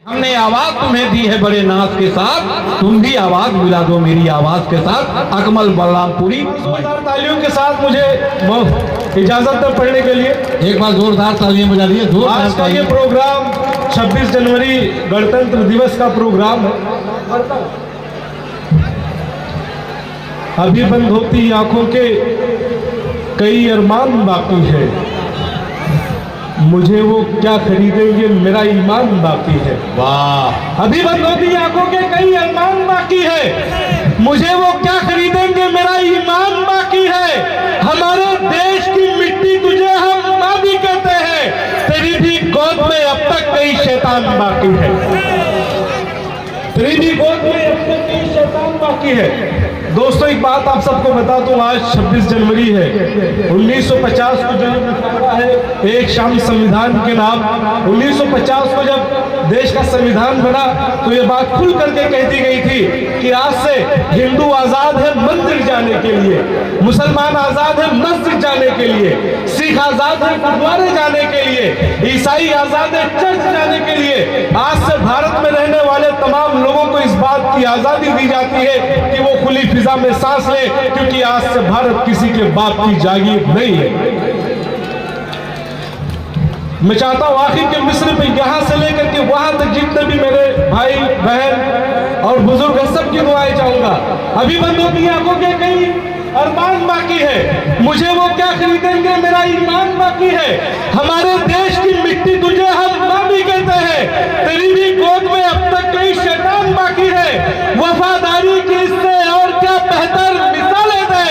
हमने आवाज तुम्हें दी है बड़े नाज के साथ, तुम भी आवाज मिला दो मेरी आवाज के साथ। अकमल बलरामपुरी। जोरदार तालियों के साथ मुझे इजाजत दो पढ़ने के लिए। एक बार जोरदार तालियां बजा दिए। आज का ये प्रोग्राम 26 जनवरी गणतंत्र दिवस का प्रोग्राम है। अभी बंद होती आंखों के कई अरमान बाकी है, मुझे वो क्या खरीदेंगे मेरा ईमान बाकी है। वाह। अभी बंद होती आंखों के कई अरमान बाकी है, मुझे वो क्या खरीदेंगे मेरा ईमान बाकी है। हमारे देश की मिट्टी तुझे हम माँ भी कहते हैं, तेरी भी गोद में अब तक कई शैतान बाकी है। तेरी भी गोद में अब तक कई शैतान बाकी है। दोस्तों एक बात आप सबको बता दूं, आज 26 जनवरी है। 1950 को जन्म निकाला है एक शाम संविधान के नाम। 1950 को जब देश का संविधान बना तो ये बात खुल करके कह दी गई थी कि आज से हिंदू आजाद है मंदिर जाने के लिए, मुसलमान आजाद है मस्जिद जाने के लिए, सिख आजाद है गुरुद्वारे जाने के लिए, ईसाई आजाद है चर्च जाने के लिए। आज से भारत में रहने वाले तमाम लोगों को इस बात की आजादी दी जाती है कि वो खुली फिजा में सांस ले, क्योंकि आज से भारत किसी के बाप की जागीर नहीं है। मैं चाहता हूं आखिर के मिस्र में यहां से लेकर के वहां तक जितने भी मेरे भाई बहन और बुजुर्ग हैं, सबकी दुआएं चाहूंगा। अभी बंद होती आंखों के कई अरमान बाकी है, मुझे वो क्या खरीदेंगे मेरा ईमान बाकी है। हमारे देश की मिट्टी तुझे हम माँ भी कहते हैं, तेरी भी गोद में अब तक कई शैतान बाकी है। वफादारी की इससे और क्या बेहतर मिसालें दे,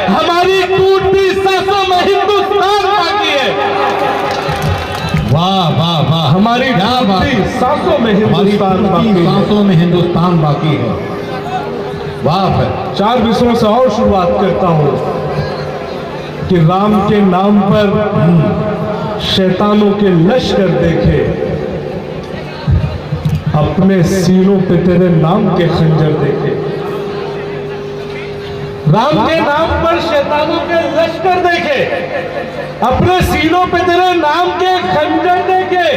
हमारी टूटती सांसों में हिंदुस्तान बाकी है। वाह वाह वाह। हमारी टूटती सांसों में हिंदुस्तान बाकी है। वाह। 4 विषयों से और शुरुआत करता हूं कि राम के नाम पर शैतानों के लश्कर देखे, अपने सीनों पे तेरे नाम के खंजर देखे। राम के नाम पर शैतानों के लश्कर देखे, अपने सीनों पे तेरे नाम के खंजर देखे।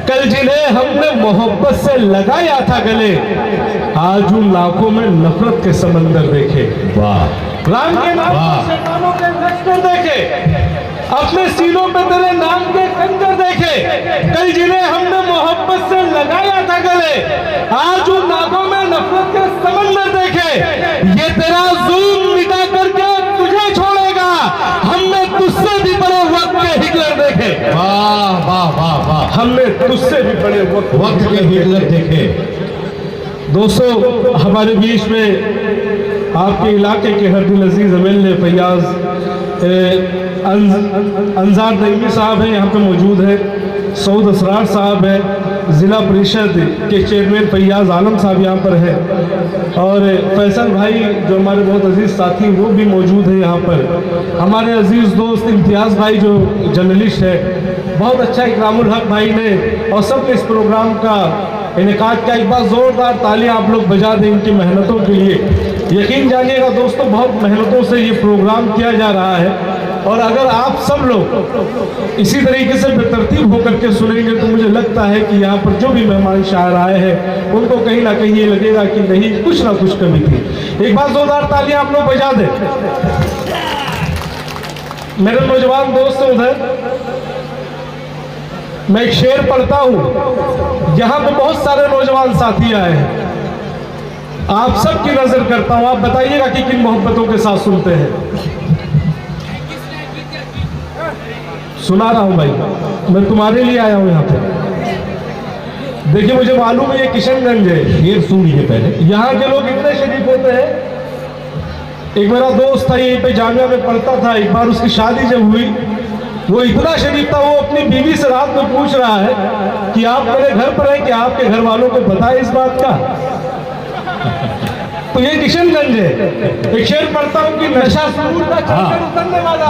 कल जिन्हें हमने मोहब्बत से लगाया था गले, आज उन आंखों में नफरत के समंदर देखे। वाह। राम के नाम पर शैतानों के लश्कर देखे, अपने सीनों पे तेरे नाम के खंजर देखे। कल जिन्हें हमने मोहब्बत से लगाया था गले, आज उन आंखों में नफरत के समंदर देखे। ये तेरा जुल्म मिटा करके तुझे छोड़ेगा, हमने तुझसे भी बड़े वक्त के हिटलर देखे। वाह वाह वाह वाह। हमने तुझसे भी बड़े वक्त के हिटलर देखे। दोस्तों हमारे बीच में आपके इलाके के हरदिल अजीज एमएलए फैयाज अंजार नईमी साहब हैं, यहाँ पे मौजूद है। सऊद असरार साहब है, ज़िला परिषद के चेयरमैन फैयाज आलम साहब यहाँ पर है, और फैसल भाई जो हमारे बहुत अजीज़ साथी वो भी मौजूद है यहाँ पर। हमारे अजीज़ दोस्त इम्तियाज़ भाई जो जर्नलिस्ट है, बहुत अच्छा इकरामुल हक भाई ने, और सब इस प्रोग्राम का इनेकाद का। एक बार ज़ोरदार तालियां आप लोग बजा दें इनकी मेहनतों के लिए। यकीन जानिएगा दोस्तों, बहुत मेहनतों से ये प्रोग्राम किया जा रहा है, और अगर आप सब लोग इसी तरीके से बेतरतीब होकर के सुनेंगे तो मुझे लगता है कि यहाँ पर जो भी मेहमान शायर आए हैं उनको कहीं ना कहीं ये लगेगा कि नहीं, कुछ ना कुछ कमी थी। एक बार जोरदार तालियां आप लोग बजा दें। मेरे नौजवान दोस्त उधर मैं एक शेर पढ़ता हूं, यहाँ पे बहुत सारे नौजवान साथी आए हैं, आप सबकी नजर करता हूं, आप बताइएगा कि किन मोहब्बतों के साथ सुनते हैं। सुना रहा हूं भाई, मैं तुम्हारे लिए आया हूं यहाँ पे। देखिए मुझे मालूम है ये किशनगंज है, शेर सुनिए पहले। यहाँ के लोग इतने शरीफ होते हैं। एक मेरा दोस्त था यहीं पे जामिया में पढ़ता था, एक बार उसकी शादी जब हुई वो इतना शरीफ था, वो अपनी बीवी से रात में पूछ रहा है कि आप मेरे घर पर हैं कि आपके घर वालों को बताए इस बात का। तो ये किशनगंज है। एक शेर पढ़ता हूँ कि नशा सुरूर का चक्कर उतरने वाला,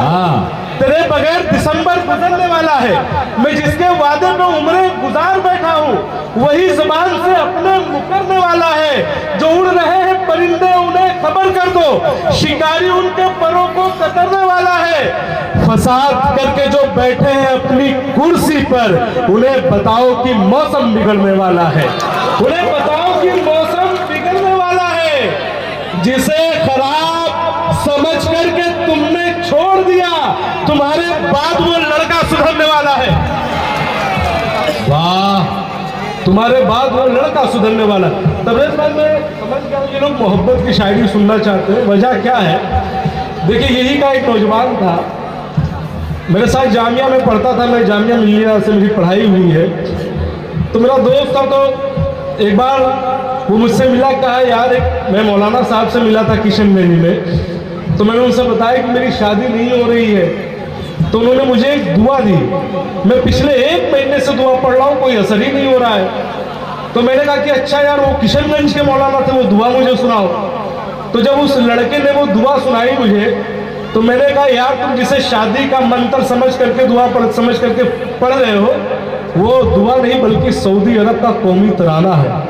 तेरे बगैर दिसंबर गुजरने वाला है। मैं जिसके वादे में उम्रें गुजार बैठा हूँ, वही जुबान से अपने मुकरने वाला है। जो उड़ रहे हैं परिंदे उन्हें खबर कर दो, को, शिकारी उनके परों को कतरने वाला है। फसाद करके जो बैठे हैं अपनी कुर्सी पर, उन्हें बताओ कि मौसम बिगड़ने वाला है, उन्हें बताओ कि मौसम बिगड़ने वाला है। जिसे खराब समझ करके तुमने छोड़ दिया, तुम्हारे बाद वो लड़का सुधरने वाला है। वाह, तुम्हारे बाद वो लड़का सुधरने वाला। तबरेज भाई, मैं समझ गया हूं ये लोग मोहब्बत की शायरी सुनना चाहते हैं। वजह क्या है? देखिए, यही का एक नौजवान था, मेरे साथ जामिया में पढ़ता था, मैं जामिया मिल्लिया से मेरी पढ़ाई हुई है। तो मेरा दोस्त था, तो एक बार वो मुझसे मिला, कहा यार मैं मौलाना साहब से मिला था किशन मैनी में, तो मैंने उनसे बताया कि मेरी शादी नहीं हो रही है। तो उन्होंने मुझे एक दुआ दी। मैं पिछले 1 महीने से दुआ पढ़ रहा हूँ, कोई असर ही नहीं हो रहा है। तो मैंने कहा कि अच्छा यार, वो किशनगंज के मौलाना थे, वो दुआ मुझे सुनाओ। तो जब उस लड़के ने वो दुआ सुनाई मुझे, तो मैंने कहा यार, तुम जिसे शादी का मंत्र समझ करके दुआ समझ करके पढ़ रहे हो, वो दुआ नहीं बल्कि सऊदी अरब का कौमी तराना है।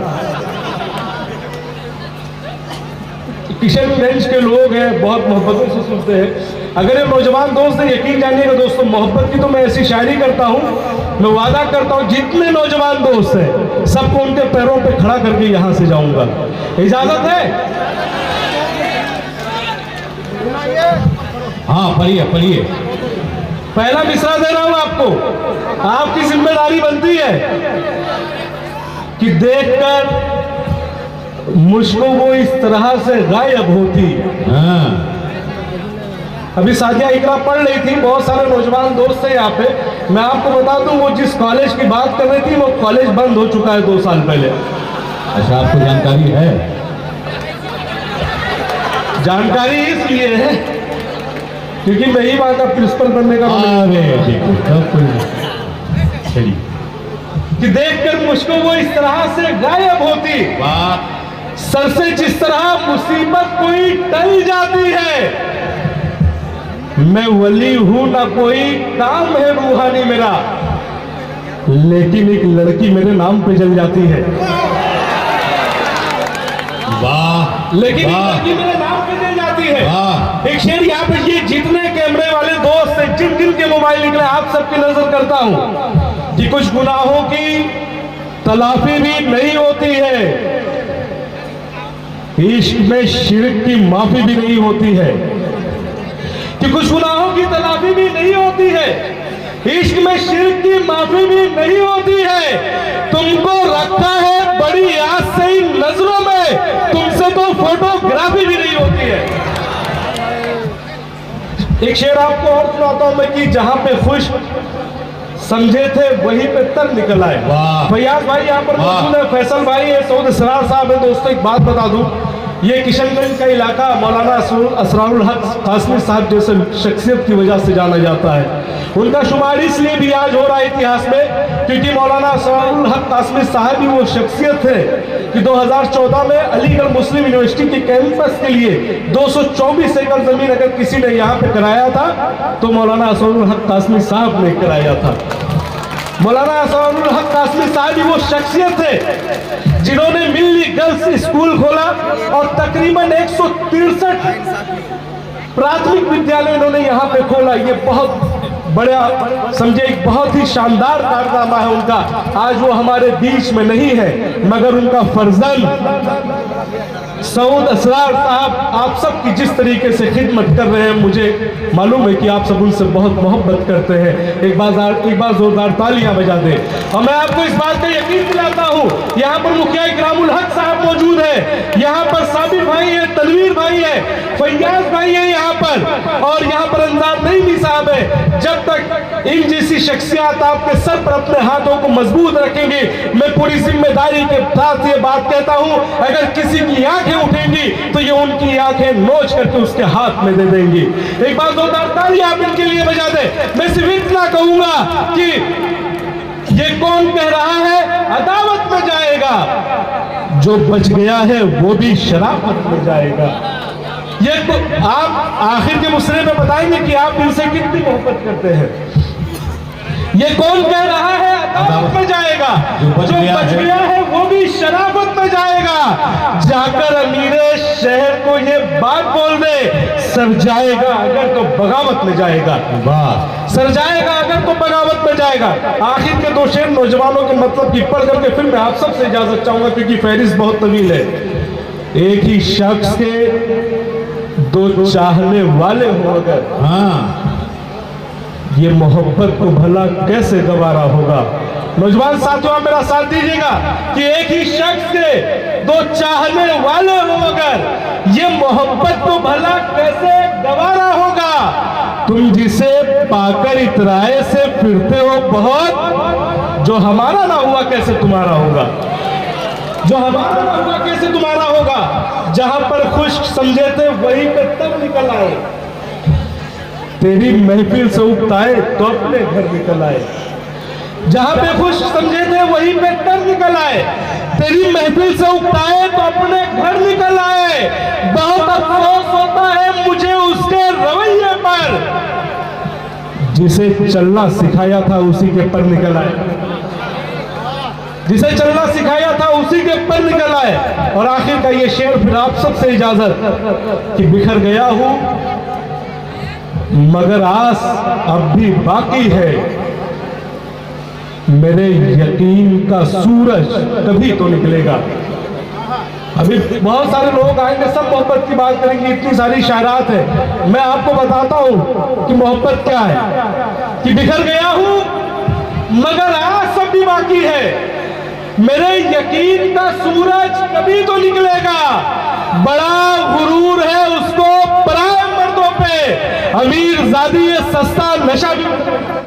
किशनगंज के लोग हैं, बहुत मोहब्बतों से सुनते हैं। अगर ये नौजवान दोस्त है, यकीन जानिएगा दोस्तों, मोहब्बत की तो मैं ऐसी शायरी करता हूँ, मैं वादा करता हूँ जितने नौजवान दोस्त हैं सबको उनके पैरों पे खड़ा करके यहाँ से जाऊंगा। इजाजत है? हाँ, पढ़िए पढ़िए। पहला मिसरा दे रहा हूं आपको, आपकी जिम्मेदारी बनती है कि देखकर मुझको वो इस तरह से गायब होती। हाँ, अभी सादिया इकरा पढ़ रही थी, बहुत सारे नौजवान दोस्त थे यहाँ पे। मैं आपको बता दूं, वो जिस कॉलेज की बात कर रही थी, वो कॉलेज बंद हो चुका है 2 साल पहले। अच्छा, आपको जानकारी है? जानकारी इसलिए है क्योंकि मैं ही वहां का प्रिंसिपल बनने का चलिए। कि देखकर मुझको वो इस तरह से गायब होती, वाह, सर से जिस तरह मुसीबत कोई टल जाती है। मैं वली हूं ना कोई काम है रूहानी मेरा, लेकिन एक लड़की मेरे नाम पे जल जाती है। वाह, लेकिन एक वाह, लड़की मेरे नाम पे जल जाती है। वाह। एक शेर यहाँ पे, ये जितने कैमरे वाले दोस्त हैं, जिन जिन के मोबाइल निकले, आप सबकी नजर करता हूं कि कुछ गुनाहों की तलाफी भी नहीं होती है, इश्क में शिर्क की माफी भी नहीं होती है, कि कुछ गुनाहों की तलाफी भी नहीं होती है, इश्क में शिर्क की माफी भी नहीं होती है। तुमको रखा है बड़ी आस से इन नजरों में, तुमसे तो फोटोग्राफी भी नहीं होती है। एक शेर आपको और सुनाता हूं मैं कि जहां पे खुश समझे थे वहीं पे तर निकल आए। वाह। फैयाज भाई यहाँ पर मौजूद है, फैसल भाई है, सऊद असरार साहब है। दोस्तों एक बात बता दूं, ये किशनगंज का इलाका मौलाना असरारुल हक कासमी साहब जैसे शख्सियत की वजह से जाना जाता है। उनका शुमार इसलिए भी आज हो रहा है इतिहास में क्योंकि मौलाना असरारुल हक कासमी साहब ही वो शख्सियत है कि 2014 में अलीगढ़ मुस्लिम यूनिवर्सिटी के कैंपस के लिए 224 एकड़ जमीन अगर किसी ने यहाँ पे कराया था तो मौलाना असरारुल हक कासमी साहब ने कराया था। मौलाना असरारुल हक कासमी साहब ही वो शख्सियत है जिन्होंने मिल्ली गर्ल्स स्कूल खोला और तकरीबन 163 प्राथमिक विद्यालय इन्होंने यहाँ पे खोला। ये बहुत बड़ा समझे एक बहुत ही शानदार कारनामा है उनका। आज वो हमारे बीच में नहीं है मगर उनका फर्जंद सऊद असरार साहब आप सब की जिस तरीके से खिदमत कर रहे हैं, मुझे मालूम है कि आप सब उनसे बहुत मोहब्बत करते हैं। एक बार जोरदार तालियां बजा दें। और मैं आपको इस बात का यकीन दिलाता हूं, यहाँ पर मुखिया इकरामुल हक साहब मौजूद है, यहाँ पर साबिर भाई है, तनवीर भाई है, फैयाज भाई है यहाँ पर, और यहाँ पर अंजार नईमी साहब है। जब तक इन जैसी शख्सियत आपके सर पर अपने हाथों को मजबूत रखेंगे, मैं पूरी जिम्मेदारी के साथ ये बात कहता हूं, अगर किसी की आंखें उठेंगी तो ये उनकी आंखें नोच करके उसके हाथ में दे देंगी। एक बार जोरदार ताली आप इनके लिए बजा दे। मैं सिर्फ इतना कहूंगा कि ये कौन कह रहा है अदावत में जाएगा, जो बच गया है वो भी शराफत में जाएगा। ये तो आप आखिर के मुसरे में बताएंगे कि आप इनसे कितनी मोहब्बत करते हैं। ये कौन कह रहा है अदावत में जाएगा, जो बच गया है वो भी शराफत में जाएगा। जाकर अमीरे शहर को ये बात बोल दे, सर जाएगा अगर तो बगावत में जाएगा, वाह, सर जाएगा अगर तो बगावत में जाएगा। आखिर के दो शेर नौजवानों के मतलब की पढ़ करके फिर मैं आप सबसे इजाजत चाहूंगा, क्योंकि फहरिस्त बहुत तवील है। एक ही शख्स के दो चाहने वाले हो अगर, हाँ, ये मोहब्बत को भला कैसे गवारा होगा। नौजवान साथियों, मेरा साथ दीजिएगा कि एक ही शख्स के दो चाहने वाले हो अगर, ये मोहब्बत को भला कैसे गवारा होगा। तुम जिसे पाकर इतराए से फिरते हो बहुत, जो हमारा ना हुआ कैसे तुम्हारा होगा, जो हमारा ना हुआ कैसे तुम्हारा होगा। जहां पर खुश समझे थे वहीं पे तब निकल आए, तेरी महफिल से उगताए तो अपने घर निकल आए। जहां पे खुश समझे थे वहीं पे तब निकल आए, तेरी महफिल से उगताए तो अपने घर निकल आए। बहुत अफसोस होता है मुझे उसके रवैये पर, जिसे चलना सिखाया था उसी के पर निकल आए, जिसे चलना सिखाया था उसी के पर निकल आए। और आखिर का ये शेर फिर आप सबसे इजाजत कि बिखर गया हूं मगर आस अब भी बाकी है, मेरे यकीन का सूरज कभी तो निकलेगा। अभी बहुत सारे लोग आएंगे, सब मोहब्बत की बात करेंगे, इतनी सारी शायरात है। मैं आपको बताता हूं कि मोहब्बत क्या है। कि बिखर गया हूं मगर आस अब भी बाकी है, मेरे यकीन का सूरज कभी तो निकलेगा। बड़ा गुरूर है उसको पराए मर्दों पे, अमीर ज़ादी ये सस्ता नशा भी